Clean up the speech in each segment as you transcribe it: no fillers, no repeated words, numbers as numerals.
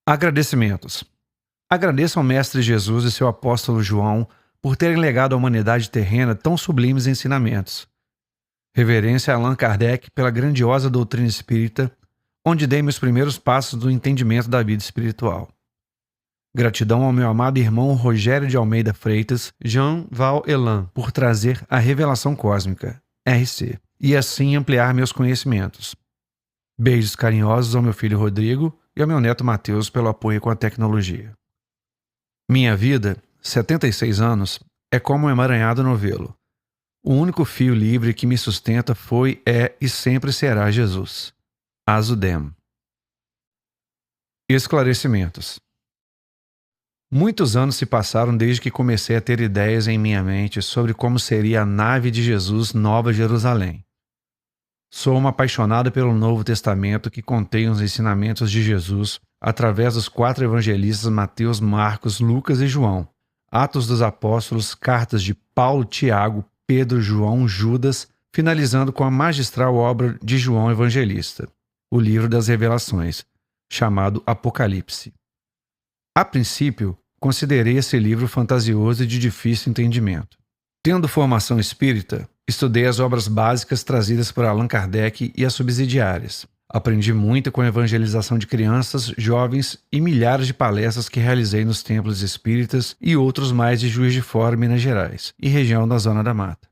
Agradecimentos. Agradeço ao Mestre Jesus e seu apóstolo João por terem legado à humanidade terrena tão sublimes ensinamentos. Reverência a Allan Kardec pela grandiosa doutrina espírita, onde dei meus primeiros passos do entendimento da vida espiritual. Gratidão ao meu amado irmão Rogério de Almeida Freitas, Jean Val Elan, por trazer a revelação cósmica, RC, e assim ampliar meus conhecimentos. Beijos carinhosos ao meu filho Rodrigo e ao meu neto Mateus pelo apoio com a tecnologia. Minha vida, 76 anos, é como um emaranhado novelo. O único fio livre que me sustenta foi, é e sempre será Jesus. Azudem. Esclarecimentos. Muitos anos se passaram desde que comecei a ter ideias em minha mente sobre como seria a nave de Jesus Nova Jerusalém. Sou uma apaixonada pelo Novo Testamento que contém os ensinamentos de Jesus através dos 4 evangelistas Mateus, Marcos, Lucas e João, Atos dos Apóstolos, cartas de Paulo, Tiago, Pedro, João, Judas, finalizando com a magistral obra de João Evangelista, o livro das Revelações, chamado Apocalipse. A princípio, considerei esse livro fantasioso e de difícil entendimento. Tendo formação espírita, estudei as obras básicas trazidas por Allan Kardec e as subsidiárias. Aprendi muito com a evangelização de crianças, jovens e milhares de palestras que realizei nos templos espíritas e outros mais de Juiz de Fora, Minas Gerais, e região da Zona da Mata.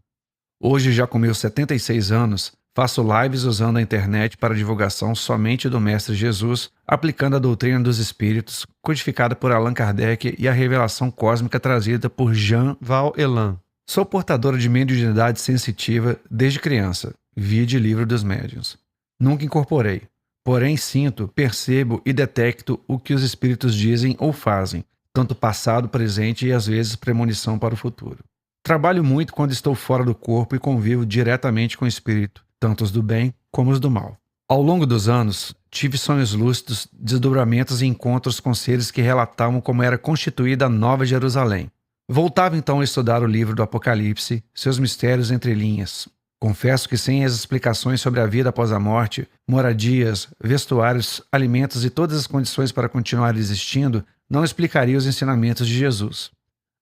Hoje, já com meus 76 anos, faço lives usando a internet para divulgação somente do Mestre Jesus, aplicando a doutrina dos Espíritos, codificada por Allan Kardec e a revelação cósmica trazida por Jean Val Elan. Sou portadora de mediunidade sensitiva desde criança, vide Livro dos Médiuns. Nunca incorporei, porém sinto, percebo e detecto o que os espíritos dizem ou fazem, tanto passado, presente e às vezes premonição para o futuro. Trabalho muito quando estou fora do corpo e convivo diretamente com o espírito, tanto os do bem como os do mal. Ao longo dos anos, tive sonhos lúcidos, desdobramentos e encontros com seres que relatavam como era constituída a Nova Jerusalém. Voltava então a estudar o livro do Apocalipse, seus mistérios entre linhas. Confesso que sem as explicações sobre a vida após a morte, moradias, vestuários, alimentos e todas as condições para continuar existindo, não explicaria os ensinamentos de Jesus.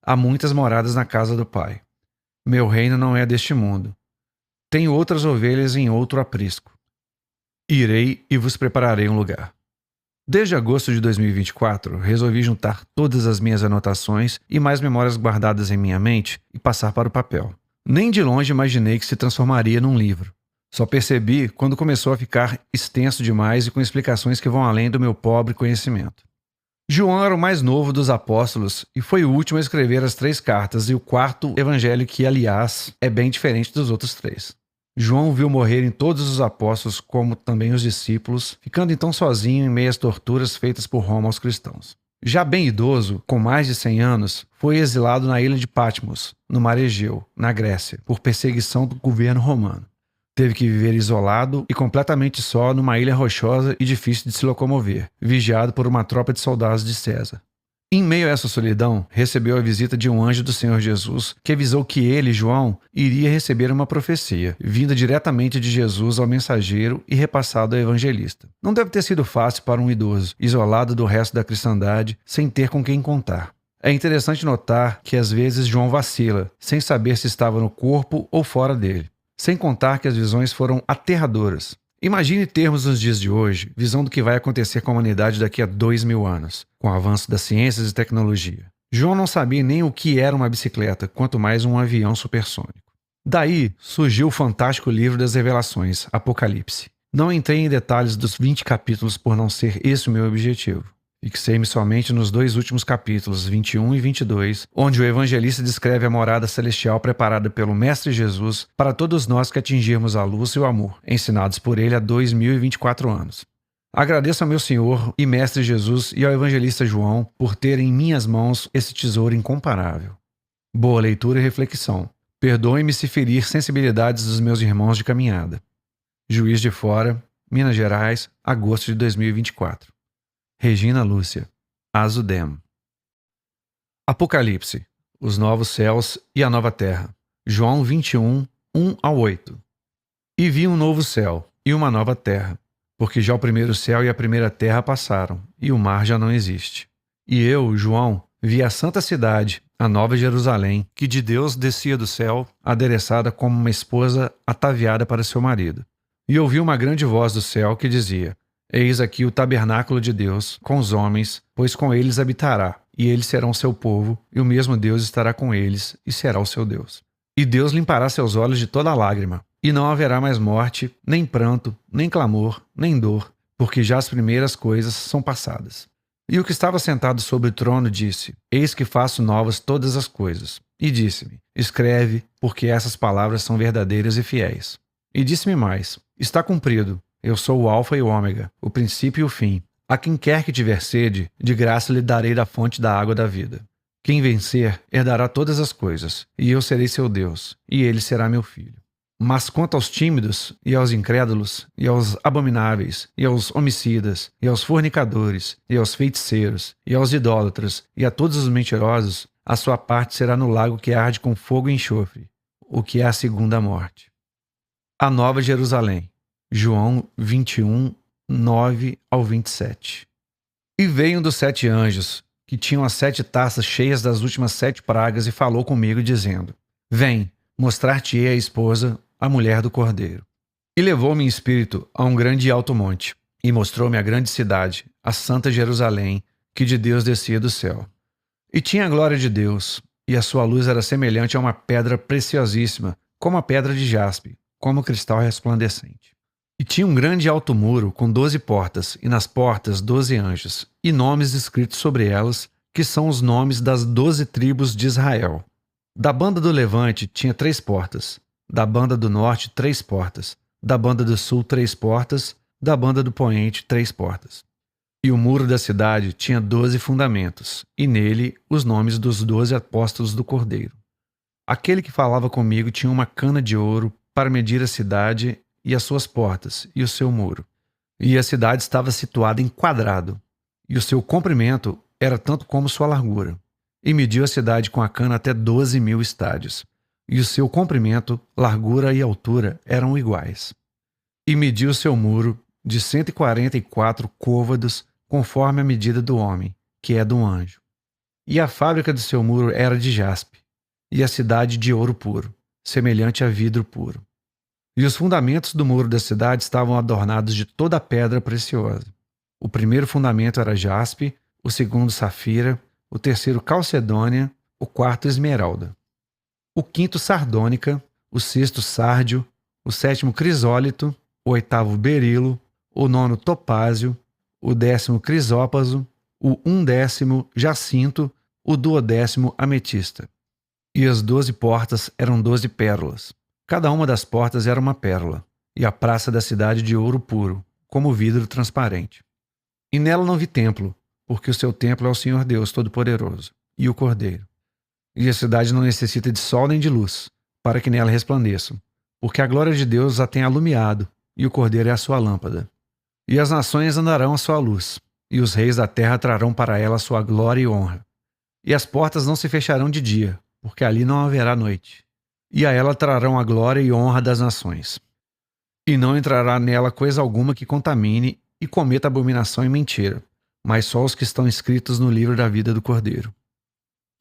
Há muitas moradas na casa do Pai. Meu reino não é deste mundo. Tenho outras ovelhas em outro aprisco. Irei e vos prepararei um lugar. Desde agosto de 2024, resolvi juntar todas as minhas anotações e mais memórias guardadas em minha mente e passar para o papel. Nem de longe imaginei que se transformaria num livro. Só percebi quando começou a ficar extenso demais e com explicações que vão além do meu pobre conhecimento. João era o mais novo dos apóstolos e foi o último a escrever as 3 cartas e o 4º evangelho que, aliás, é bem diferente dos outros 3. João viu morrerem todos os apóstolos, como também os discípulos, ficando então sozinho em meio às torturas feitas por Roma aos cristãos. Já bem idoso, com mais de 100 anos, foi exilado na ilha de Patmos, no mar Egeu, na Grécia, por perseguição do governo romano. Teve que viver isolado e completamente só numa ilha rochosa e difícil de se locomover, vigiado por uma tropa de soldados de César. Em meio a essa solidão, recebeu a visita de um anjo do Senhor Jesus, que avisou que ele, João, iria receber uma profecia, vinda diretamente de Jesus ao mensageiro e repassado ao evangelista. Não deve ter sido fácil para um idoso, isolado do resto da cristandade, sem ter com quem contar. É interessante notar que às vezes João vacila, sem saber se estava no corpo ou fora dele. Sem contar que as visões foram aterradoras. Imagine termos nos dias de hoje visão do que vai acontecer com a humanidade daqui a 2000 anos, com o avanço das ciências e tecnologia. João não sabia nem o que era uma bicicleta, quanto mais um avião supersônico. Daí surgiu o fantástico livro das Revelações, Apocalipse. Não entrei em detalhes dos 20 capítulos por não ser esse o meu objetivo. Fixei-me somente nos 2 últimos capítulos, 21 e 22, onde o evangelista descreve a morada celestial preparada pelo Mestre Jesus para todos nós que atingirmos a luz e o amor, ensinados por ele há 2024 anos. Agradeço ao meu Senhor e Mestre Jesus e ao evangelista João por terem em minhas mãos esse tesouro incomparável. Boa leitura e reflexão. Perdoe-me se ferir sensibilidades dos meus irmãos de caminhada. Juiz de Fora, Minas Gerais, agosto de 2024. Regina Lúcia, Azudem. Apocalipse, os novos céus e a nova terra. João 21, 1-8. E vi um novo céu e uma nova terra, porque já o primeiro céu e a primeira terra passaram, e o mar já não existe. E eu, João, vi a santa cidade, a nova Jerusalém, que de Deus descia do céu, adereçada como uma esposa ataviada para seu marido. E ouvi uma grande voz do céu que dizia: Eis aqui o tabernáculo de Deus com os homens, pois com eles habitará, e eles serão seu povo, e o mesmo Deus estará com eles, e será o seu Deus. E Deus limpará seus olhos de toda lágrima, e não haverá mais morte, nem pranto, nem clamor, nem dor, porque já as primeiras coisas são passadas. E o que estava sentado sobre o trono disse: Eis que faço novas todas as coisas. E disse-me: Escreve, porque essas palavras são verdadeiras e fiéis. E disse-me mais: Está cumprido. Eu sou o Alfa e o Ômega, o princípio e o fim. A quem quer que tiver sede, de graça lhe darei da fonte da água da vida. Quem vencer, herdará todas as coisas, e eu serei seu Deus, e ele será meu filho. Mas quanto aos tímidos, e aos incrédulos, e aos abomináveis, e aos homicidas, e aos fornicadores, e aos feiticeiros, e aos idólatras, e a todos os mentirosos, a sua parte será no lago que arde com fogo e enxofre, o que é a segunda morte. A Nova Jerusalém. João 21, 9 ao 27. E veio um dos 7 anjos, que tinham as 7 taças cheias das últimas 7 pragas, e falou comigo, dizendo: Vem, mostrar-te-ei a esposa, a mulher do Cordeiro. E levou-me em espírito a um grande e alto monte, e mostrou-me a grande cidade, a santa Jerusalém, que de Deus descia do céu. E tinha a glória de Deus, e a sua luz era semelhante a uma pedra preciosíssima, como a pedra de jaspe, como cristal resplandecente. E tinha um grande e alto muro, com 12 portas, e nas portas 12 anjos, e nomes escritos sobre elas, que são os nomes das 12 tribos de Israel. Da banda do levante tinha 3 portas, da banda do norte 3 portas, da banda do sul 3 portas, da banda do poente 3 portas. E o muro da cidade tinha 12 fundamentos, e nele os nomes dos 12 apóstolos do Cordeiro. Aquele que falava comigo tinha uma cana de ouro para medir a cidade e as suas portas, e o seu muro. E a cidade estava situada em quadrado, e o seu comprimento era tanto como sua largura. E mediu a cidade com a cana até 12.000 estádios, e o seu comprimento, largura e altura eram iguais. E mediu o seu muro de 144 côvados, conforme a medida do homem, que é do anjo. E a fábrica do seu muro era de jaspe, e a cidade de ouro puro, semelhante a vidro puro. E os fundamentos do muro da cidade estavam adornados de toda a pedra preciosa. O primeiro fundamento era jaspe, o segundo safira, o terceiro calcedônia, o quarto esmeralda, o quinto sardônica, o sexto sárdio, o sétimo crisólito, o oitavo berilo, o nono topázio, o 10º crisópaso, o 11º jacinto, o 12º ametista. E as 12 portas eram 12 pérolas. Cada uma das portas era uma pérola, e a praça da cidade de ouro puro, como vidro transparente. E nela não vi templo, porque o seu templo é o Senhor Deus Todo-Poderoso, e o Cordeiro. E a cidade não necessita de sol nem de luz, para que nela resplandeçam, porque a glória de Deus a tem alumiado, e o Cordeiro é a sua lâmpada. E as nações andarão à sua luz, e os reis da terra trarão para ela a sua glória e honra. E as portas não se fecharão de dia, porque ali não haverá noite. E a ela trarão a glória e honra das nações. E não entrará nela coisa alguma que contamine e cometa abominação e mentira, mas só os que estão escritos no livro da vida do Cordeiro.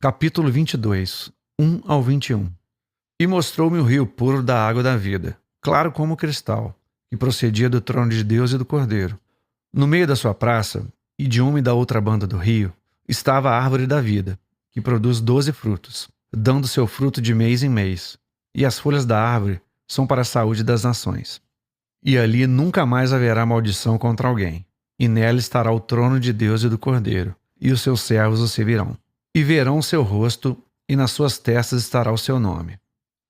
Capítulo 22, 1 ao 21. E mostrou-me o rio puro da água da vida, claro como cristal, que procedia do trono de Deus e do Cordeiro. No meio da sua praça, e de uma e da outra banda do rio, estava a árvore da vida, que produz 12 frutos, dando seu fruto de mês em mês, e as folhas da árvore são para a saúde das nações. E ali nunca mais haverá maldição contra alguém, e nela estará o trono de Deus e do Cordeiro, e os seus servos o servirão. E verão o seu rosto, e nas suas testas estará o seu nome.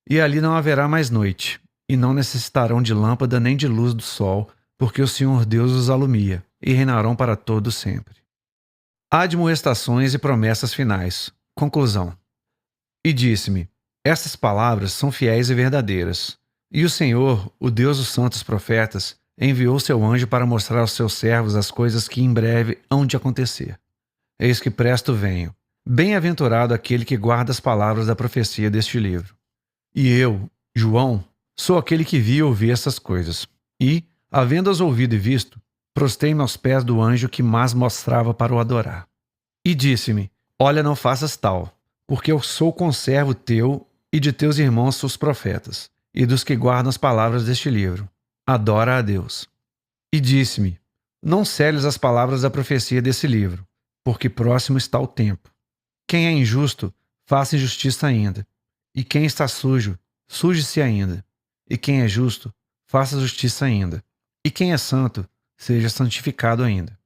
E ali não haverá mais noite, e não necessitarão de lâmpada nem de luz do sol, porque o Senhor Deus os alumia, e reinarão para todo sempre. Admoestações e promessas finais. Conclusão. E disse-me: Estas palavras são fiéis e verdadeiras. E o Senhor, o Deus dos santos profetas, enviou seu anjo para mostrar aos seus servos as coisas que em breve hão de acontecer. Eis que presto venho. Bem-aventurado aquele que guarda as palavras da profecia deste livro. E eu, João, sou aquele que vi e ouvi essas coisas. E, havendo-as ouvido e visto, Prostei-me aos pés do anjo que mais mostrava para o adorar. E disse-me: Olha, não faças tal, porque eu sou conservo teu e de teus irmãos os profetas, e dos que guardam as palavras deste livro. Adora a Deus. E disse-me: Não seles as palavras da profecia desse livro, porque próximo está o tempo. Quem é injusto, faça injustiça ainda. E quem está sujo, suje-se ainda. E quem é justo, faça justiça ainda. E quem é santo, seja santificado ainda.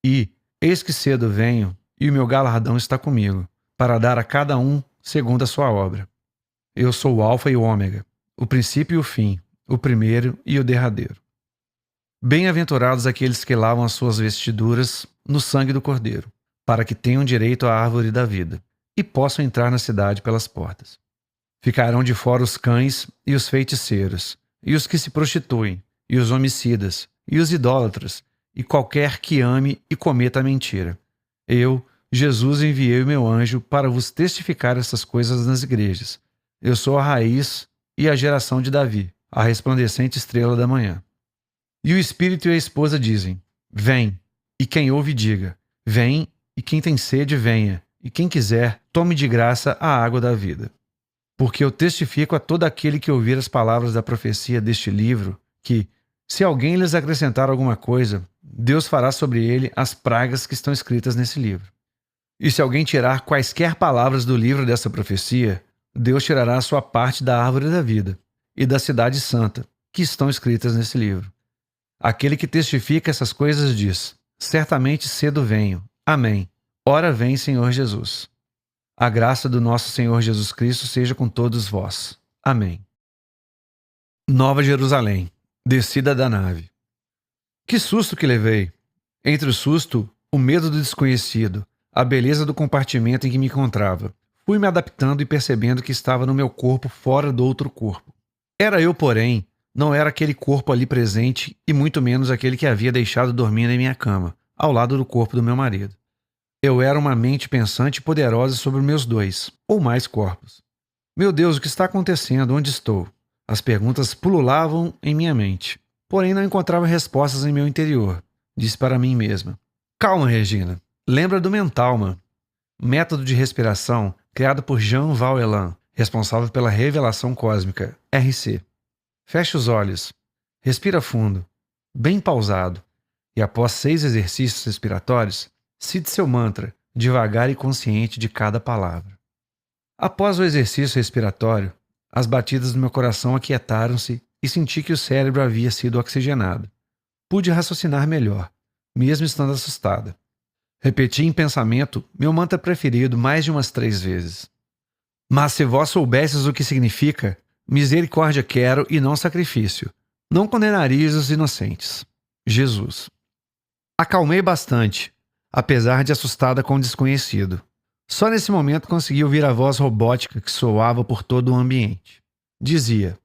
E, eis que cedo venho, e o meu galardão está comigo, para dar a cada um segundo a sua obra. Eu sou o Alfa e o Ômega, o princípio e o fim, o primeiro e o derradeiro. Bem-aventurados aqueles que lavam as suas vestiduras no sangue do Cordeiro, para que tenham direito à árvore da vida, e possam entrar na cidade pelas portas. Ficarão de fora os cães e os feiticeiros, e os que se prostituem, e os homicidas, e os idólatras, e qualquer que ame e cometa a mentira. Eu, Jesus, enviei o meu anjo para vos testificar essas coisas nas igrejas. Eu sou a raiz e a geração de Davi, a resplandecente estrela da manhã. E o Espírito e a esposa dizem: Vem, e quem ouve diga: Vem, e quem tem sede venha, e quem quiser, tome de graça a água da vida. Porque eu testifico a todo aquele que ouvir as palavras da profecia deste livro, que, se alguém lhes acrescentar alguma coisa, Deus fará sobre ele as pragas que estão escritas nesse livro. E se alguém tirar quaisquer palavras do livro dessa profecia, Deus tirará a sua parte da árvore da vida e da cidade santa, que estão escritas nesse livro. Aquele que testifica essas coisas diz: Certamente cedo venho. Amém. Ora vem, Senhor Jesus. A graça do nosso Senhor Jesus Cristo seja com todos vós. Amém. Nova Jerusalém. Descida da nave. Que susto que levei! Entre o susto, o medo do desconhecido, a beleza do compartimento em que me encontrava. Fui me adaptando e percebendo que estava no meu corpo fora do outro corpo. Era eu, porém, não era aquele corpo ali presente e muito menos aquele que havia deixado dormindo em minha cama, ao lado do corpo do meu marido. Eu era uma mente pensante e poderosa sobre meus dois, ou mais corpos. Meu Deus, o que está acontecendo? Onde estou? As perguntas pululavam em minha mente, porém não encontrava respostas em meu interior. Disse para mim mesma: Calma, Regina. Lembra do Mentalman, método de respiração criado por Jean Vauelan, responsável pela revelação cósmica, RC. Feche os olhos, respira fundo, bem pausado, e após 6 exercícios respiratórios, cite seu mantra, devagar e consciente de cada palavra. Após o exercício respiratório, as batidas do meu coração aquietaram-se e senti que o cérebro havia sido oxigenado. Pude raciocinar melhor, mesmo estando assustada. Repeti em pensamento meu mantra preferido mais de umas 3 vezes. Mas se vós soubesses o que significa, misericórdia quero e não sacrifício. Não condenareis os inocentes. Jesus. Acalmei bastante, apesar de assustada com o desconhecido. Só nesse momento consegui ouvir a voz robótica que soava por todo o ambiente. Dizia: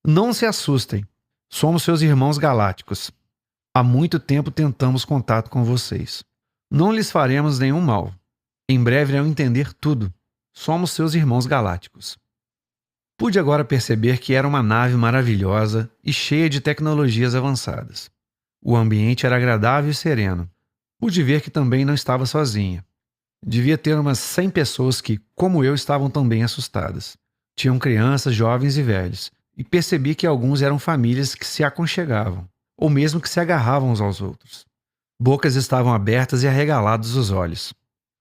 Não se assustem, somos seus irmãos galácticos. Há muito tempo tentamos contato com vocês. Não lhes faremos nenhum mal. Em breve irão entender tudo. Somos seus irmãos galácticos. Pude agora perceber que era uma nave maravilhosa e cheia de tecnologias avançadas. O ambiente era agradável e sereno. Pude ver que também não estava sozinha. Devia ter umas 100 pessoas que, como eu, estavam também assustadas. Tinham crianças, jovens e velhos, e percebi que alguns eram famílias que se aconchegavam, ou mesmo que se agarravam uns aos outros. Bocas estavam abertas e arregalados os olhos.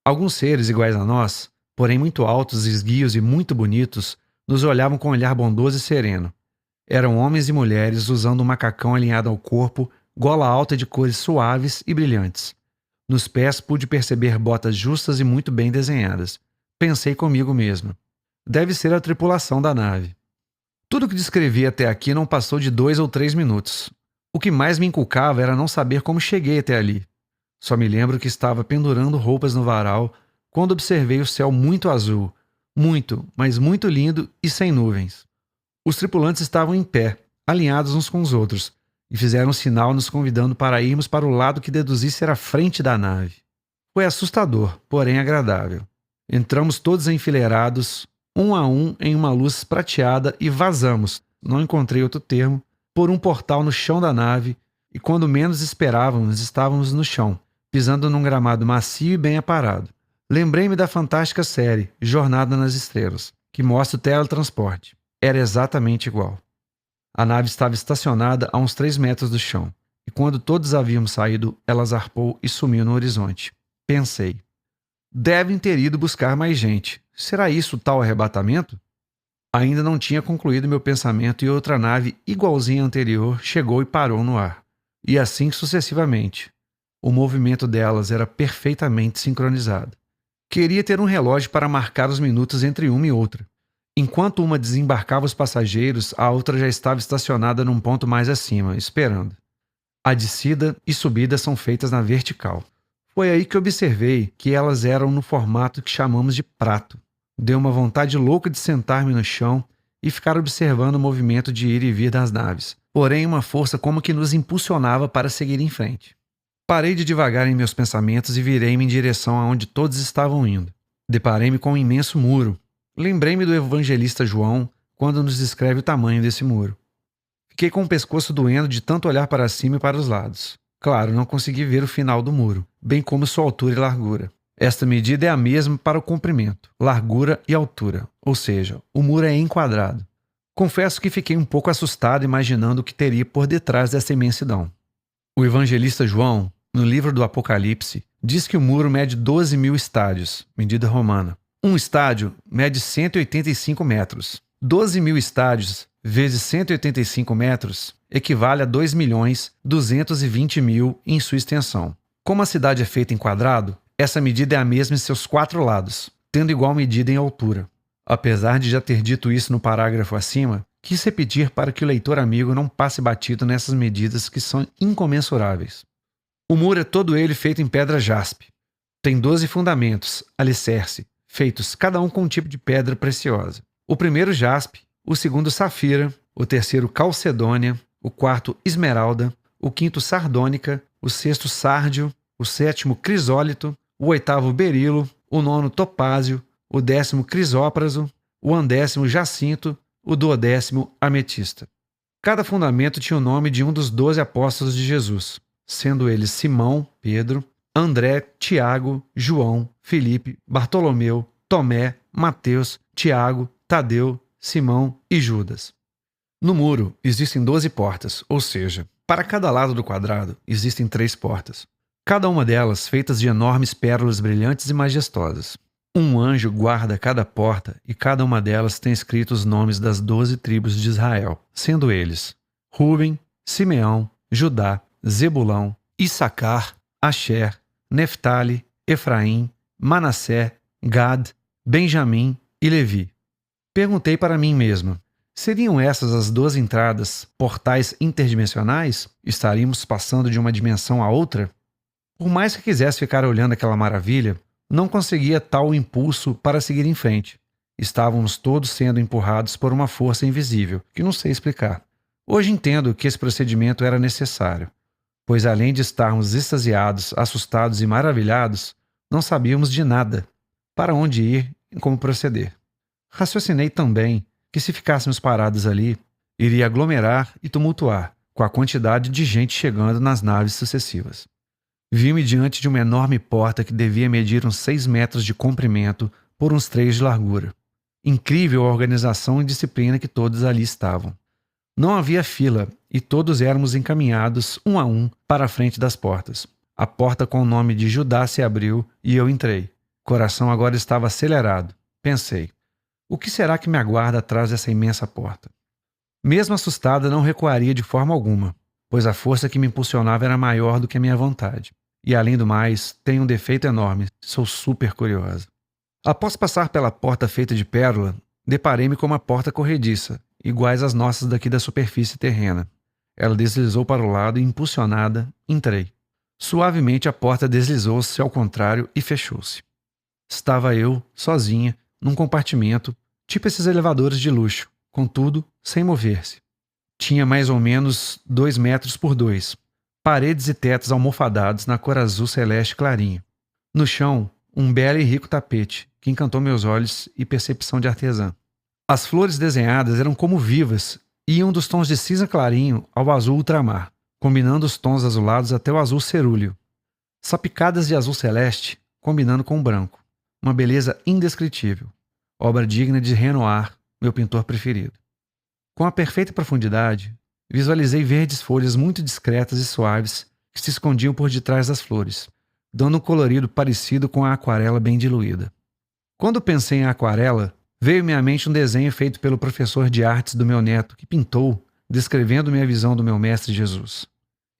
Alguns seres iguais a nós, porém muito altos, esguios e muito bonitos, nos olhavam com um olhar bondoso e sereno. Eram homens e mulheres usando um macacão alinhado ao corpo, gola alta de cores suaves e brilhantes. Nos pés pude perceber botas justas e muito bem desenhadas. Pensei comigo mesmo: deve ser a tripulação da nave. Tudo o que descrevi até aqui não passou de 2 ou 3 minutos. O que mais me inculcava era não saber como cheguei até ali. Só me lembro que estava pendurando roupas no varal quando observei o céu muito azul, muito, mas muito lindo e sem nuvens. Os tripulantes estavam em pé, alinhados uns com os outros, e fizeram um sinal nos convidando para irmos para o lado que deduzi ser a frente da nave. Foi assustador, porém agradável. Entramos todos enfileirados, um a um em uma luz prateada e vazamos, não encontrei outro termo, por um portal no chão da nave e quando menos esperávamos, estávamos no chão, pisando num gramado macio e bem aparado. Lembrei-me da fantástica série Jornada nas Estrelas, que mostra o teletransporte. Era exatamente igual. A nave estava estacionada a uns 3 metros do chão, e quando todos havíamos saído, ela zarpou e sumiu no horizonte. Pensei, devem ter ido buscar mais gente. Será isso o tal arrebatamento? Ainda não tinha concluído meu pensamento e outra nave igualzinha à anterior chegou e parou no ar. E assim sucessivamente. O movimento delas era perfeitamente sincronizado. Queria ter um relógio para marcar os minutos entre uma e outra. Enquanto uma desembarcava os passageiros, a outra já estava estacionada num ponto mais acima, esperando. A descida e subida são feitas na vertical. Foi aí que observei que elas eram no formato que chamamos de prato. Deu uma vontade louca de sentar-me no chão e ficar observando o movimento de ir e vir das naves, porém uma força como que nos impulsionava para seguir em frente. Parei de devagar em meus pensamentos e virei-me em direção aonde todos estavam indo. Deparei-me com um imenso muro. Lembrei-me do evangelista João quando nos descreve o tamanho desse muro. Fiquei com o pescoço doendo de tanto olhar para cima e para os lados. Claro, não consegui ver o final do muro, bem como sua altura e largura. Esta medida é a mesma para o comprimento, largura e altura, ou seja, o muro é enquadrado. Confesso que fiquei um pouco assustado imaginando o que teria por detrás dessa imensidão. O evangelista João, no livro do Apocalipse, diz que o muro mede 12.000 estádios, medida romana. Um estádio mede 185 metros. 12.000 estádios vezes 185 metros equivale a 2.220.000 em sua extensão. Como a cidade é feita em quadrado, essa medida é a mesma em seus 4 lados, tendo igual medida em altura. Apesar de já ter dito isso no parágrafo acima, quis repetir para que o leitor amigo não passe batido nessas medidas que são incomensuráveis. O muro é todo ele feito em pedra jaspe. Tem 12 fundamentos, alicerce, feitos cada um com um tipo de pedra preciosa. O primeiro jaspe, o segundo safira, o terceiro calcedônia, o quarto esmeralda, o quinto sardônica, o sexto sárdio, o sétimo crisólito, o oitavo berilo, o nono topázio, o 10º crisópraso, o 11º jacinto, o 12º ametista. Cada fundamento tinha o nome de um dos 12 apóstolos de Jesus, sendo eles Simão, Pedro, André, Tiago, João, Filipe, Bartolomeu, Tomé, Mateus, Tiago, Tadeu, Simão e Judas. No muro existem 12 portas, ou seja, para cada lado do quadrado existem 3 portas. Cada uma delas feitas de enormes pérolas brilhantes e majestosas. Um anjo guarda cada porta e cada uma delas tem escrito os nomes das 12 tribos de Israel, sendo eles Rúben, Simeão, Judá, Zebulão, Issacar, Asher, Neftali, Efraim, Manassé, Gad, Benjamim e Levi. Perguntei para mim mesma, seriam essas as 12 entradas, portais interdimensionais? Estaríamos passando de uma dimensão a outra? Por mais que quisesse ficar olhando aquela maravilha, não conseguia tal impulso para seguir em frente. Estávamos todos sendo empurrados por uma força invisível, que não sei explicar. Hoje entendo que esse procedimento era necessário, pois além de estarmos extasiados, assustados e maravilhados, não sabíamos de nada, para onde ir e como proceder. Raciocinei também que se ficássemos parados ali, iria aglomerar e tumultuar, com a quantidade de gente chegando nas naves sucessivas. Vi-me diante de uma enorme porta que devia medir uns 6 metros de comprimento por uns 3 de largura. Incrível a organização e disciplina que todos ali estavam. Não havia fila e todos éramos encaminhados um a um para a frente das portas. A porta com o nome de Judá se abriu e eu entrei. Coração agora estava acelerado. Pensei, o que será que me aguarda atrás dessa imensa porta? Mesmo assustada, não recuaria de forma alguma, pois a força que me impulsionava era maior do que a minha vontade. E, além do mais, tenho um defeito enorme, sou super curiosa. Após passar pela porta feita de pérola, deparei-me com uma porta corrediça, iguais às nossas daqui da superfície terrena. Ela deslizou para o lado e, impulsionada, entrei. Suavemente a porta deslizou-se ao contrário e fechou-se. Estava eu, sozinha, num compartimento, tipo esses elevadores de luxo, contudo, sem mover-se. Tinha mais ou menos 2 metros por 2. Paredes e tetos almofadados na cor azul celeste clarinho. No chão, um belo e rico tapete, que encantou meus olhos e percepção de artesã. As flores desenhadas eram como vivas e iam dos tons de cinza clarinho ao azul ultramar, combinando os tons azulados até o azul cerúleo. Salpicadas de azul celeste, combinando com o branco. Uma beleza indescritível. Obra digna de Renoir, meu pintor preferido. Com a perfeita profundidade, visualizei verdes folhas muito discretas e suaves que se escondiam por detrás das flores, dando um colorido parecido com a aquarela bem diluída. Quando pensei em aquarela, veio à minha mente um desenho feito pelo professor de artes do meu neto, que pintou, descrevendo-me a visão do meu mestre Jesus.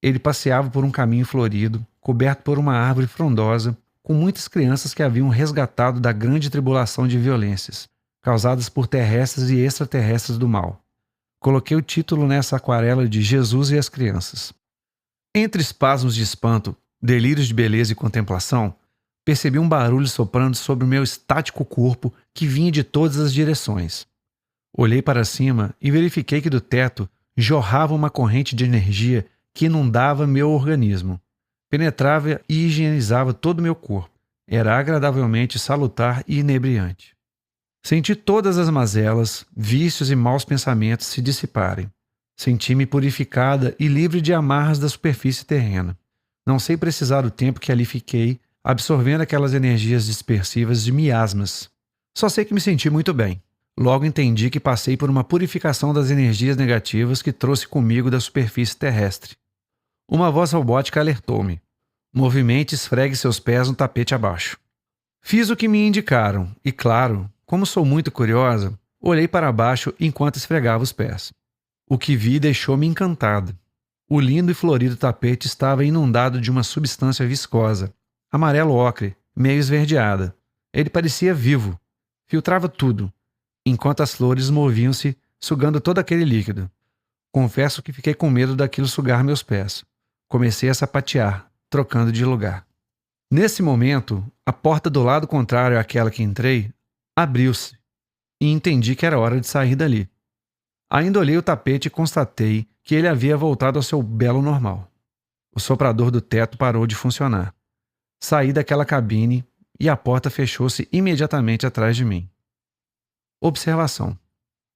Ele passeava por um caminho florido, coberto por uma árvore frondosa, com muitas crianças que haviam resgatado da grande tribulação de violências, causadas por terrestres e extraterrestres do mal. Coloquei o título nessa aquarela de Jesus e as Crianças. Entre espasmos de espanto, delírios de beleza e contemplação, percebi um barulho soprando sobre o meu estático corpo que vinha de todas as direções. Olhei para cima e verifiquei que do teto jorrava uma corrente de energia que inundava meu organismo. Penetrava e higienizava todo o meu corpo. Era agradavelmente salutar e inebriante. Senti todas as mazelas, vícios e maus pensamentos se dissiparem. Senti-me purificada e livre de amarras da superfície terrena. Não sei precisar o tempo que ali fiquei, absorvendo aquelas energias dispersivas de miasmas. Só sei que me senti muito bem. Logo entendi que passei por uma purificação das energias negativas que trouxe comigo da superfície terrestre. Uma voz robótica alertou-me. Movimente e esfregue seus pés no tapete abaixo. Fiz o que me indicaram e, claro, como sou muito curiosa, olhei para baixo enquanto esfregava os pés. O que vi deixou-me encantada. O lindo e florido tapete estava inundado de uma substância viscosa, amarelo ocre, meio esverdeada. Ele parecia vivo. Filtrava tudo, enquanto as flores moviam-se, sugando todo aquele líquido. Confesso que fiquei com medo daquilo sugar meus pés. Comecei a sapatear, trocando de lugar. Nesse momento, a porta do lado contrário àquela que entrei abriu-se e entendi que era hora de sair dali. Ainda olhei o tapete e constatei que ele havia voltado ao seu belo normal. O soprador do teto parou de funcionar. Saí daquela cabine e a porta fechou-se imediatamente atrás de mim. Observação.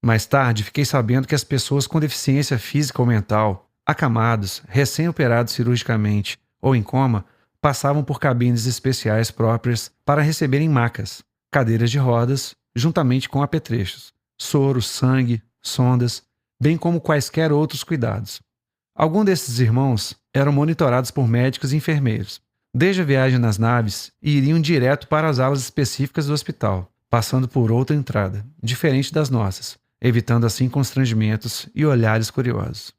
Mais tarde, fiquei sabendo que as pessoas com deficiência física ou mental, acamados, recém-operados cirurgicamente ou em coma, passavam por cabines especiais próprias para receberem macas, cadeiras de rodas, juntamente com apetrechos, soro, sangue, sondas, bem como quaisquer outros cuidados. Alguns desses irmãos eram monitorados por médicos e enfermeiros, desde a viagem nas naves, e iriam direto para as alas específicas do hospital, passando por outra entrada, diferente das nossas, evitando assim constrangimentos e olhares curiosos.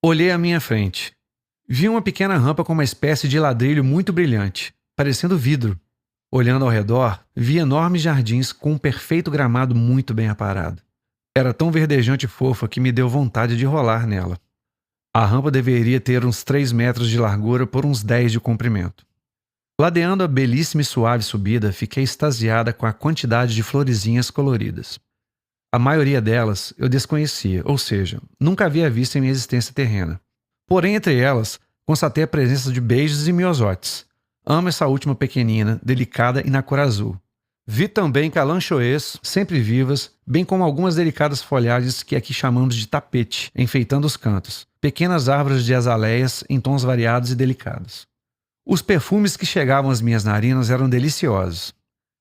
Olhei à minha frente. Vi uma pequena rampa com uma espécie de ladrilho muito brilhante, parecendo vidro. Olhando ao redor, vi enormes jardins com um perfeito gramado muito bem aparado. Era tão verdejante e fofa que me deu vontade de rolar nela. A rampa deveria ter uns 3 metros de largura por uns 10 de comprimento. Ladeando a belíssima e suave subida, fiquei extasiada com a quantidade de florezinhas coloridas. A maioria delas eu desconhecia, ou seja, nunca havia visto em minha existência terrena. Porém, entre elas, constatei a presença de beijos e miosotes. Amo essa última pequenina, delicada e na cor azul. Vi também calanchoês, sempre vivas, bem como algumas delicadas folhagens que aqui chamamos de tapete, enfeitando os cantos. Pequenas árvores de azaleias em tons variados e delicados. Os perfumes que chegavam às minhas narinas eram deliciosos.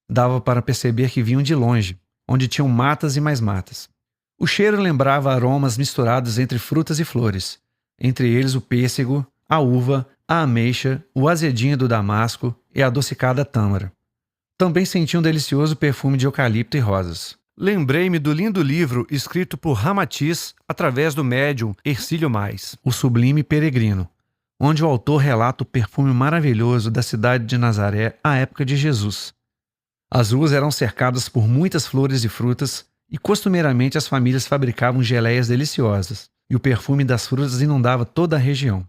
Dava para perceber que vinham de longe, onde tinham matas e mais matas. O cheiro lembrava aromas misturados entre frutas e flores, entre eles o pêssego, a uva, a ameixa, o azedinho do damasco e a adocicada tâmara. Também senti um delicioso perfume de eucalipto e rosas. Lembrei-me do lindo livro escrito por Ramatiz através do médium Hercílio Mais, O Sublime Peregrino, onde o autor relata o perfume maravilhoso da cidade de Nazaré à época de Jesus. As ruas eram cercadas por muitas flores e frutas e costumeiramente as famílias fabricavam geleias deliciosas e o perfume das frutas inundava toda a região.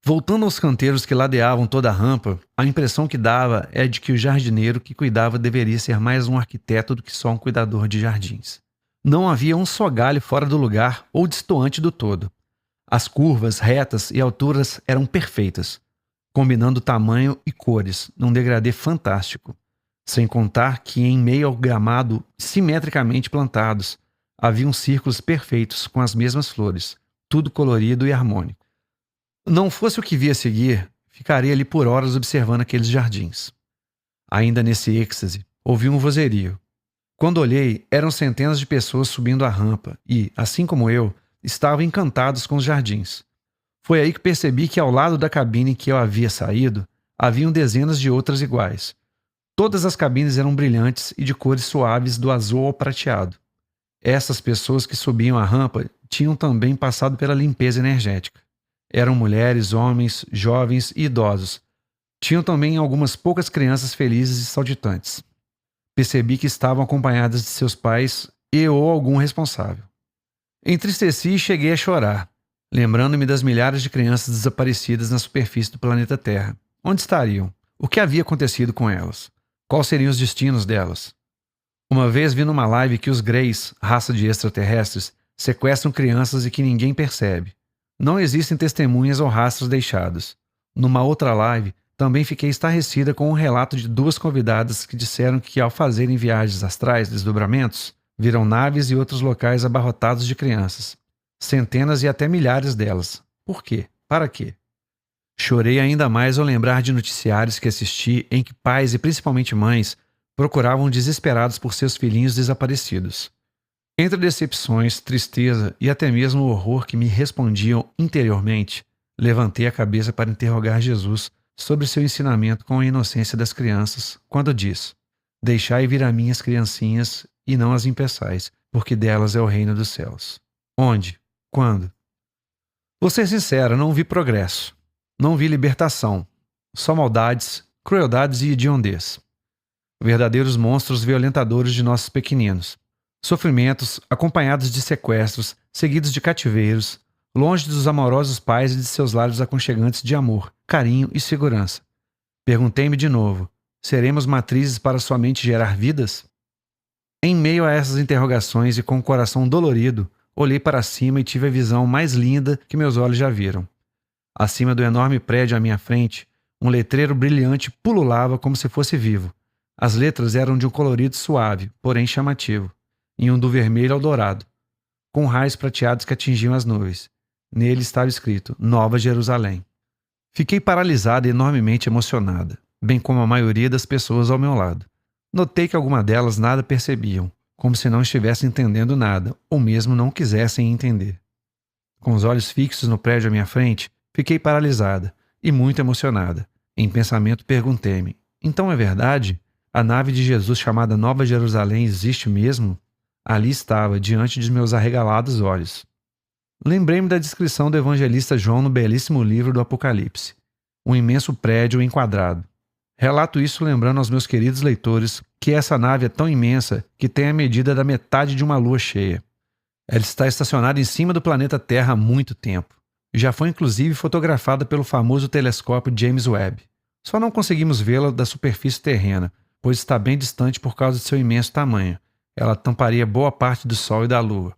Voltando aos canteiros que ladeavam toda a rampa, a impressão que dava é de que o jardineiro que cuidava deveria ser mais um arquiteto do que só um cuidador de jardins. Não havia um só galho fora do lugar ou destoante do todo. As curvas, retas e alturas eram perfeitas, combinando tamanho e cores num degradê fantástico. Sem contar que em meio ao gramado simetricamente plantados, haviam círculos perfeitos com as mesmas flores, tudo colorido e harmônico. Não fosse o que via a seguir, ficaria ali por horas observando aqueles jardins. Ainda nesse êxtase, ouvi um vozerio. Quando olhei, eram centenas de pessoas subindo a rampa e, assim como eu, estavam encantados com os jardins. Foi aí que percebi que ao lado da cabine em que eu havia saído, haviam dezenas de outras iguais. Todas as cabines eram brilhantes e de cores suaves do azul ao prateado. Essas pessoas que subiam a rampa tinham também passado pela limpeza energética. Eram mulheres, homens, jovens e idosos. Tinham também algumas poucas crianças felizes e saltitantes. Percebi que estavam acompanhadas de seus pais e ou algum responsável. Entristeci e cheguei a chorar, lembrando-me das milhares de crianças desaparecidas na superfície do planeta Terra. Onde estariam? O que havia acontecido com elas? Quais seriam os destinos delas? Uma vez vi numa live que os Greys, raça de extraterrestres, sequestram crianças e que ninguém percebe. Não existem testemunhas ou rastros deixados. Numa outra live, também fiquei estarrecida com um relato de duas convidadas que disseram que, ao fazerem viagens astrais, desdobramentos, viram naves e outros locais abarrotados de crianças. Centenas e até milhares delas. Por quê? Para quê? Chorei ainda mais ao lembrar de noticiários que assisti em que pais e principalmente mães procuravam desesperados por seus filhinhos desaparecidos. Entre decepções, tristeza e até mesmo o horror que me respondiam interiormente, levantei a cabeça para interrogar Jesus sobre seu ensinamento com a inocência das crianças, quando diz: "Deixai vir a mim as criancinhas e não as impeçais, porque delas é o reino dos céus." Onde? Quando? Vou ser sincero, não vi progresso. Não vi libertação. Só maldades, crueldades e hediondez. Verdadeiros monstros violentadores de nossos pequeninos. Sofrimentos acompanhados de sequestros, seguidos de cativeiros, longe dos amorosos pais e de seus lares aconchegantes de amor, carinho e segurança. Perguntei-me de novo: seremos matrizes para somente gerar vidas? Em meio a essas interrogações e com o coração dolorido, olhei para cima e tive a visão mais linda que meus olhos já viram. Acima do enorme prédio à minha frente, um letreiro brilhante pululava como se fosse vivo. As letras eram de um colorido suave, porém chamativo, iam do vermelho ao dourado, com raios prateados que atingiam as nuvens. Nele estava escrito: Nova Jerusalém. Fiquei paralisada e enormemente emocionada, bem como a maioria das pessoas ao meu lado. Notei que algumas delas nada percebiam, como se não estivessem entendendo nada, ou mesmo não quisessem entender. Com os olhos fixos no prédio à minha frente, fiquei paralisada e muito emocionada. Em pensamento perguntei-me: então é verdade? A nave de Jesus chamada Nova Jerusalém existe mesmo? Ali estava, diante de meus arregalados olhos. Lembrei-me da descrição do evangelista João no belíssimo livro do Apocalipse. Um imenso prédio enquadrado. Relato isso lembrando aos meus queridos leitores que essa nave é tão imensa que tem a medida da metade de uma lua cheia. Ela está estacionada em cima do planeta Terra há muito tempo. Já foi inclusive fotografada pelo famoso telescópio James Webb. Só não conseguimos vê-la da superfície terrena, pois está bem distante por causa de seu imenso tamanho. Ela tamparia boa parte do Sol e da Lua.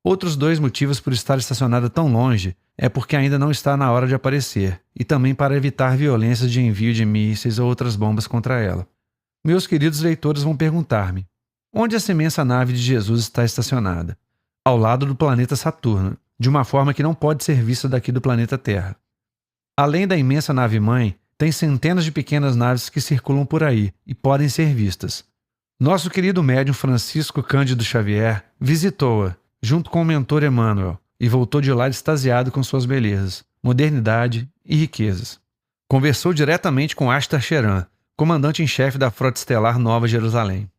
Outros dois motivos por estar estacionada tão longe é porque ainda não está na hora de aparecer, e também para evitar violências de envio de mísseis ou outras bombas contra ela. Meus queridos leitores vão perguntar-me: onde essa imensa nave de Jesus está estacionada? Ao lado do planeta Saturno, de uma forma que não pode ser vista daqui do planeta Terra. Além da imensa nave-mãe, tem centenas de pequenas naves que circulam por aí e podem ser vistas. Nosso querido médium Francisco Cândido Xavier visitou-a, junto com o mentor Emmanuel, e voltou de lá extasiado com suas belezas, modernidade e riquezas. Conversou diretamente com Ashtar Sheran, comandante em chefe da Frota Estelar Nova Jerusalém.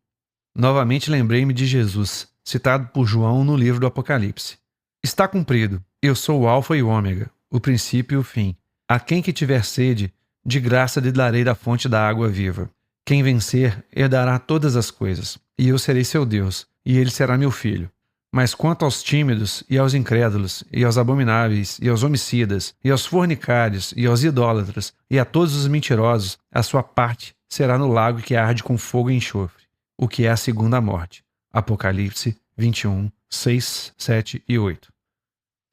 Novamente lembrei-me de Jesus, citado por João no livro do Apocalipse. Está cumprido, eu sou o Alfa e o Ômega, o princípio e o fim. A quem que tiver sede, de graça lhe darei da fonte da água viva. Quem vencer, herdará todas as coisas, e eu serei seu Deus, e ele será meu filho. Mas quanto aos tímidos, e aos incrédulos, e aos abomináveis, e aos homicidas, e aos fornicários, e aos idólatras, e a todos os mentirosos, a sua parte será no lago que arde com fogo e enxofre, o que é a segunda morte. Apocalipse 21, 6, 7 e 8.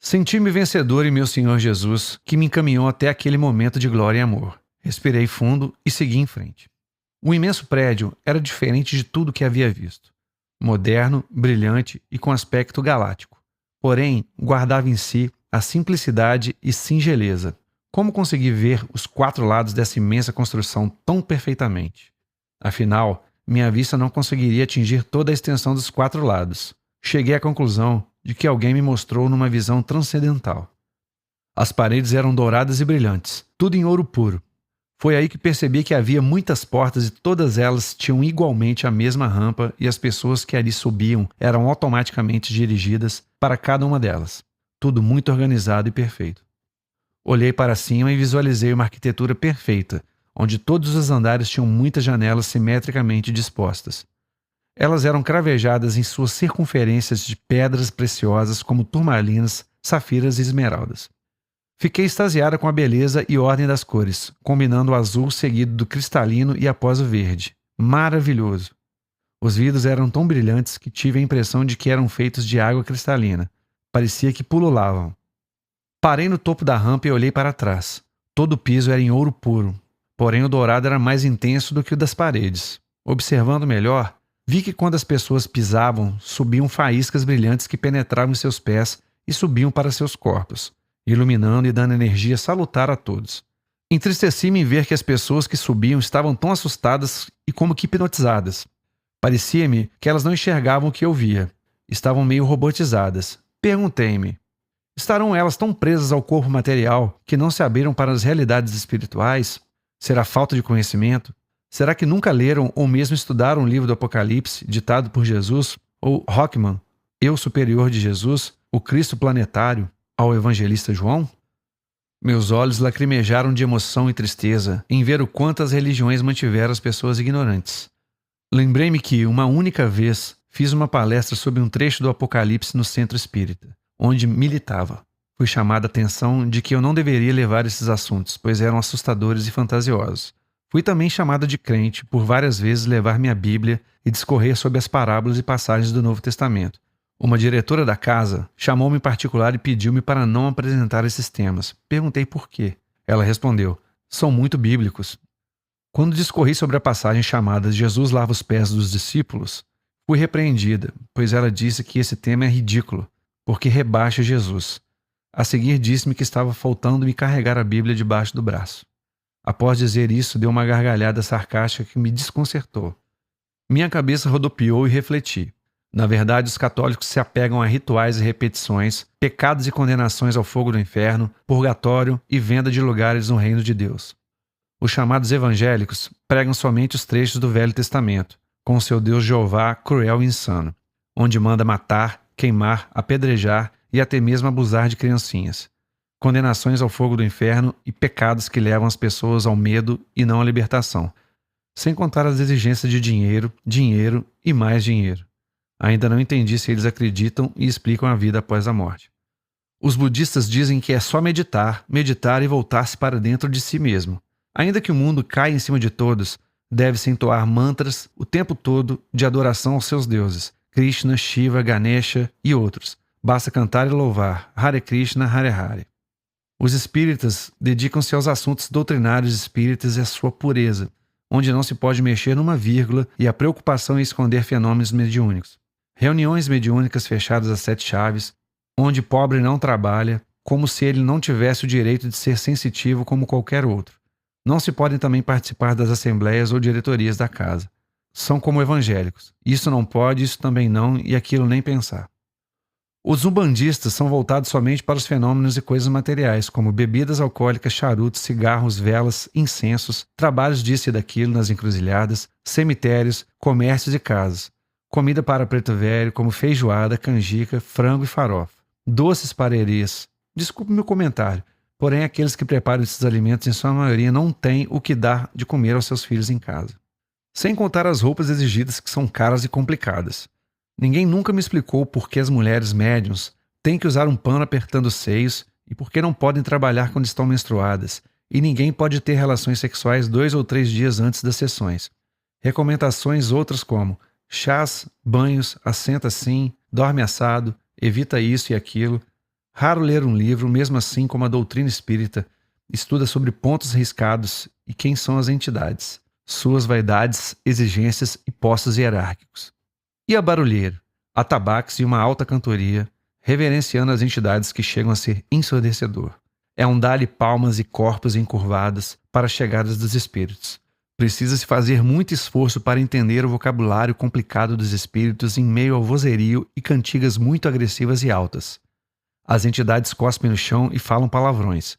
Senti-me vencedor em meu Senhor Jesus, que me encaminhou até aquele momento de glória e amor. Respirei fundo e segui em frente. O imenso prédio era diferente de tudo que havia visto. Moderno, brilhante e com aspecto galáctico. Porém, guardava em si a simplicidade e singeleza. Como consegui ver os 4 lados dessa imensa construção tão perfeitamente? Afinal, minha vista não conseguiria atingir toda a extensão dos 4 lados. Cheguei à conclusão de que alguém me mostrou numa visão transcendental. As paredes eram douradas e brilhantes, tudo em ouro puro. Foi aí que percebi que havia muitas portas e todas elas tinham igualmente a mesma rampa e as pessoas que ali subiam eram automaticamente dirigidas para cada uma delas. Tudo muito organizado e perfeito. Olhei para cima e visualizei uma arquitetura perfeita, onde todos os andares tinham muitas janelas simetricamente dispostas. Elas eram cravejadas em suas circunferências de pedras preciosas como turmalinas, safiras e esmeraldas. Fiquei extasiada com a beleza e ordem das cores, combinando o azul seguido do cristalino e após o verde. Maravilhoso! Os vidros eram tão brilhantes que tive a impressão de que eram feitos de água cristalina. Parecia que pululavam. Parei no topo da rampa e olhei para trás. Todo o piso era em ouro puro, porém o dourado era mais intenso do que o das paredes. Observando melhor, vi que quando as pessoas pisavam, subiam faíscas brilhantes que penetravam em seus pés e subiam para seus corpos, iluminando e dando energia salutar a todos. Entristeci-me em ver que as pessoas que subiam estavam tão assustadas e como que hipnotizadas. Parecia-me que elas não enxergavam o que eu via. Estavam meio robotizadas. Perguntei-me: estarão elas tão presas ao corpo material que não se abriram para as realidades espirituais? Será falta de conhecimento? Será que nunca leram ou mesmo estudaram o livro do Apocalipse, ditado por Jesus, ou Rockman, Eu Superior de Jesus, o Cristo Planetário, ao evangelista João? Meus olhos lacrimejaram de emoção e tristeza em ver o quanto as religiões mantiveram as pessoas ignorantes. Lembrei-me que, uma única vez, fiz uma palestra sobre um trecho do Apocalipse no centro espírita, onde militava. Fui chamada a atenção de que eu não deveria levar esses assuntos, pois eram assustadores e fantasiosos. Fui também chamada de crente por várias vezes levar minha Bíblia e discorrer sobre as parábolas e passagens do Novo Testamento. Uma diretora da casa chamou-me em particular e pediu-me para não apresentar esses temas. Perguntei por quê. Ela respondeu: são muito bíblicos. Quando discorri sobre a passagem chamada Jesus lava os pés dos discípulos, fui repreendida, pois ela disse que esse tema é ridículo, porque rebaixa Jesus. A seguir disse-me que estava faltando-me carregar a Bíblia debaixo do braço. Após dizer isso, deu uma gargalhada sarcástica que me desconcertou. Minha cabeça rodopiou e refleti. Na verdade, os católicos se apegam a rituais e repetições, pecados e condenações ao fogo do inferno, purgatório e venda de lugares no reino de Deus. Os chamados evangélicos pregam somente os trechos do Velho Testamento, com seu Deus Jeová cruel e insano, onde manda matar, queimar, apedrejar e até mesmo abusar de criancinhas. Condenações ao fogo do inferno e pecados que levam as pessoas ao medo e não à libertação, sem contar as exigências de dinheiro, dinheiro e mais dinheiro. Ainda não entendi se eles acreditam e explicam a vida após a morte. Os budistas dizem que é só meditar, meditar e voltar-se para dentro de si mesmo. Ainda que o mundo caia em cima de todos, deve-se entoar mantras o tempo todo de adoração aos seus deuses, Krishna, Shiva, Ganesha e outros. Basta cantar e louvar, Hare Krishna, Hare Hare. Os espíritas dedicam-se aos assuntos doutrinários espíritas e à sua pureza, onde não se pode mexer numa vírgula e a preocupação em esconder fenômenos mediúnicos. Reuniões mediúnicas fechadas às 7 chaves, onde pobre não trabalha, como se ele não tivesse o direito de ser sensitivo como qualquer outro. Não se podem também participar das assembleias ou diretorias da casa. São como evangélicos. Isso não pode, isso também não, e aquilo nem pensar. Os umbandistas são voltados somente para os fenômenos e coisas materiais, como bebidas alcoólicas, charutos, cigarros, velas, incensos, trabalhos disso e daquilo nas encruzilhadas, cemitérios, comércios e casas. Comida para preto velho, como feijoada, canjica, frango e farofa. Doces parerias. Desculpe meu comentário, porém aqueles que preparam esses alimentos em sua maioria não têm o que dar de comer aos seus filhos em casa. Sem contar as roupas exigidas que são caras e complicadas. Ninguém nunca me explicou por que as mulheres médiuns têm que usar um pano apertando os seios e por que não podem trabalhar quando estão menstruadas, e ninguém pode ter relações sexuais 2 ou 3 dias antes das sessões. Recomendações outras como chás, banhos, assenta assim, dorme assado, evita isso e aquilo. Raro ler um livro, mesmo assim como a doutrina espírita, estuda sobre pontos riscados e quem são as entidades, suas vaidades, exigências e postos hierárquicos. E a barulheira, atabaques e uma alta cantoria, reverenciando as entidades que chegam a ser ensurdecedor. É um dar-lhe palmas e corpos encurvadas para as chegadas dos espíritos. Precisa-se fazer muito esforço para entender o vocabulário complicado dos espíritos em meio ao vozerio e cantigas muito agressivas e altas. As entidades cospem no chão e falam palavrões.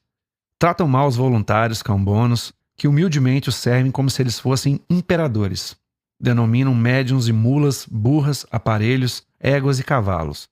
Tratam mal os voluntários cambonos, que humildemente os servem como se eles fossem imperadores. Denominam médiuns e mulas, burras, aparelhos, éguas e cavalos.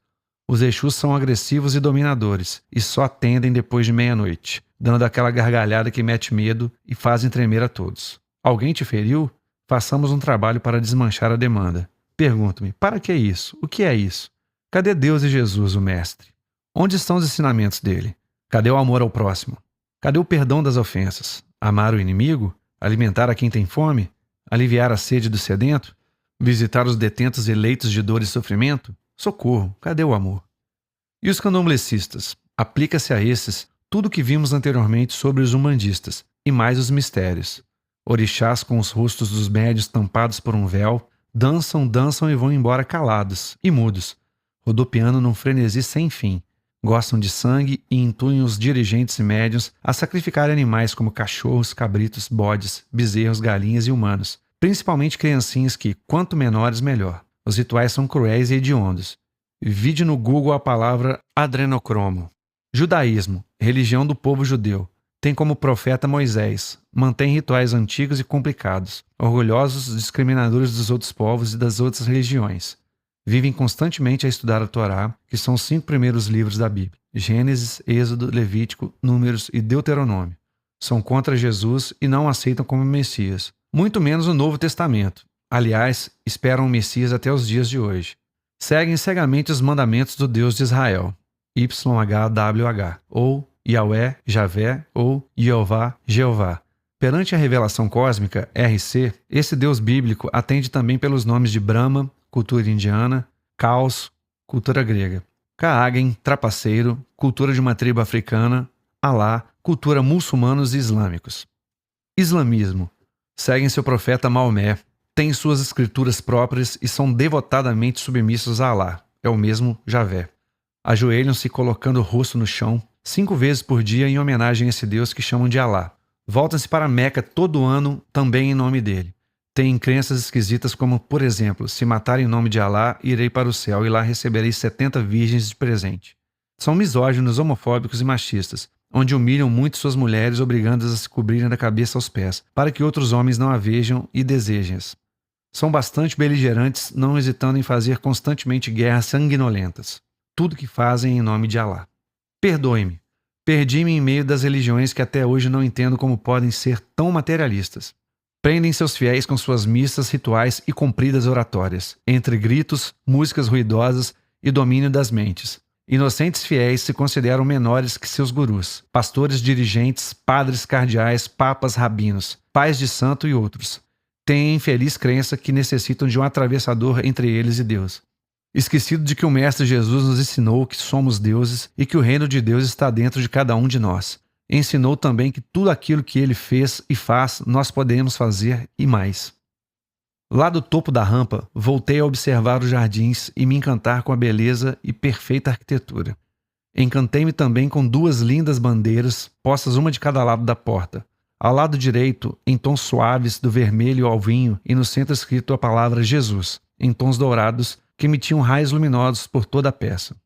Os Exus são agressivos e dominadores, e só atendem depois de meia-noite, dando aquela gargalhada que mete medo e fazem tremer a todos. Alguém te feriu? Façamos um trabalho para desmanchar a demanda. Pergunto-me, para que isso? O que é isso? Cadê Deus e Jesus, o Mestre? Onde estão os ensinamentos dele? Cadê o amor ao próximo? Cadê o perdão das ofensas? Amar o inimigo? Alimentar a quem tem fome? Aliviar a sede do sedento? Visitar os detentos eleitos de dor e sofrimento? Socorro, cadê o amor? E os candomblecistas? Aplica-se a esses tudo o que vimos anteriormente sobre os umbandistas, e mais os mistérios. Orixás com os rostos dos médios tampados por um véu, dançam e vão embora calados e mudos, rodopiando num frenesi sem fim. Gostam de sangue e intuem os dirigentes médiuns a sacrificar animais como cachorros, cabritos, bodes, bezerros, galinhas e humanos, principalmente criancinhas que, quanto menores, melhor. Os rituais são cruéis e hediondos. Vide no Google a palavra adrenocromo. Judaísmo, religião do povo judeu, tem como profeta Moisés, mantém rituais antigos e complicados, orgulhosos discriminadores dos outros povos e das outras religiões. Vivem constantemente a estudar a Torá, que são os 5 primeiros livros da Bíblia: Gênesis, Êxodo, Levítico, Números e Deuteronômio. São contra Jesus e não o aceitam como Messias, muito menos o Novo Testamento. Aliás, esperam o Messias até os dias de hoje. Seguem cegamente os mandamentos do Deus de Israel, YHWH, ou Yahweh, Javé, ou Jeová, Jeová. Perante a revelação cósmica, RC, esse Deus bíblico atende também pelos nomes de Brahma, cultura indiana, Caos, cultura grega, Kaagen, trapaceiro, cultura de uma tribo africana, Alá, cultura muçulmanos e islâmicos. Islamismo. Seguem seu profeta Maomé, têm suas escrituras próprias e são devotadamente submissos a Alá, é o mesmo Javé. Ajoelham-se colocando o rosto no chão, 5 vezes por dia em homenagem a esse Deus que chamam de Alá. Voltam-se para Meca todo ano também em nome dele. Têm crenças esquisitas como, por exemplo, se matar em nome de Alá, irei para o céu e lá receberei 70 virgens de presente. São misóginos, homofóbicos e machistas, onde humilham muito suas mulheres, obrigando-as a se cobrirem da cabeça aos pés, para que outros homens não a vejam e desejem-as. São bastante beligerantes, não hesitando em fazer constantemente guerras sanguinolentas. Tudo que fazem em nome de Alá. Perdoe-me. Perdi-me em meio das religiões que até hoje não entendo como podem ser tão materialistas. Prendem seus fiéis com suas missas, rituais e compridas oratórias, entre gritos, músicas ruidosas e domínio das mentes. Inocentes fiéis se consideram menores que seus gurus, pastores dirigentes, padres cardeais, papas rabinos, pais de santo e outros. Têm a infeliz crença que necessitam de um atravessador entre eles e Deus. Esquecido de que o Mestre Jesus nos ensinou que somos deuses e que o reino de Deus está dentro de cada um de nós. Ensinou também que tudo aquilo que ele fez e faz, nós podemos fazer e mais. Lá do topo da rampa, voltei a observar os jardins e me encantar com a beleza e perfeita arquitetura. Encantei-me também com 2 lindas bandeiras, postas uma de cada lado da porta. Ao lado direito, em tons suaves do vermelho ao vinho, e no centro escrito a palavra Jesus, em tons dourados, que emitiam raios luminosos por toda a peça.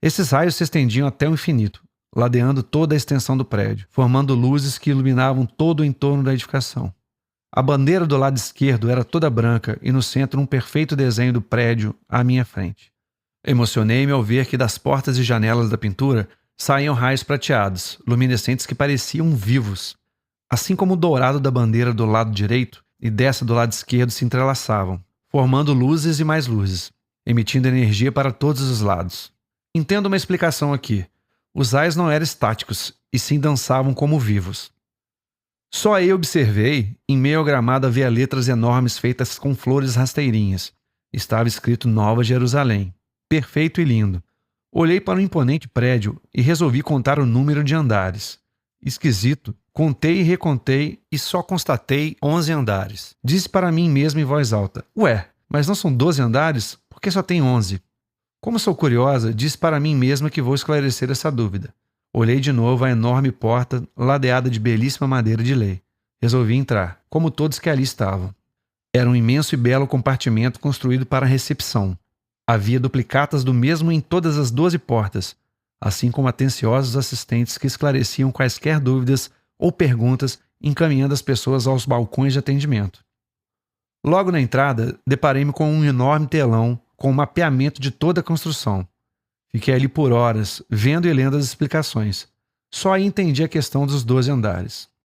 Esses raios se estendiam até o infinito, ladeando toda a extensão do prédio, formando luzes que iluminavam todo o entorno da edificação. A bandeira do lado esquerdo era toda branca e no centro um perfeito desenho do prédio à minha frente. Emocionei-me ao ver que das portas e janelas da pintura saíam raios prateados, luminescentes que pareciam vivos. Assim como o dourado da bandeira do lado direito e dessa do lado esquerdo se entrelaçavam, formando luzes e mais luzes, emitindo energia para todos os lados. Entendo uma explicação aqui. Os raios não eram estáticos, e sim dançavam como vivos. Só aí observei, em meio ao gramado havia letras enormes feitas com flores rasteirinhas. Estava escrito Nova Jerusalém. Perfeito e lindo. Olhei para o imponente prédio e resolvi contar o número de andares. Esquisito. Contei e recontei e só constatei 11 andares. Disse para mim mesmo em voz alta. Ué, mas não são 12 andares? Por que só tem 11? Como sou curiosa, disse para mim mesma que vou esclarecer essa dúvida. Olhei de novo a enorme porta ladeada de belíssima madeira de lei. Resolvi entrar, como todos que ali estavam. Era um imenso e belo compartimento construído para a recepção. Havia duplicatas do mesmo em todas as 12 portas, assim como atenciosos assistentes que esclareciam quaisquer dúvidas ou perguntas, encaminhando as pessoas aos balcões de atendimento. Logo na entrada, deparei-me com um enorme telão com um mapeamento de toda a construção. Fiquei ali por horas, vendo e lendo as explicações. Só aí entendi a questão dos 12 andares.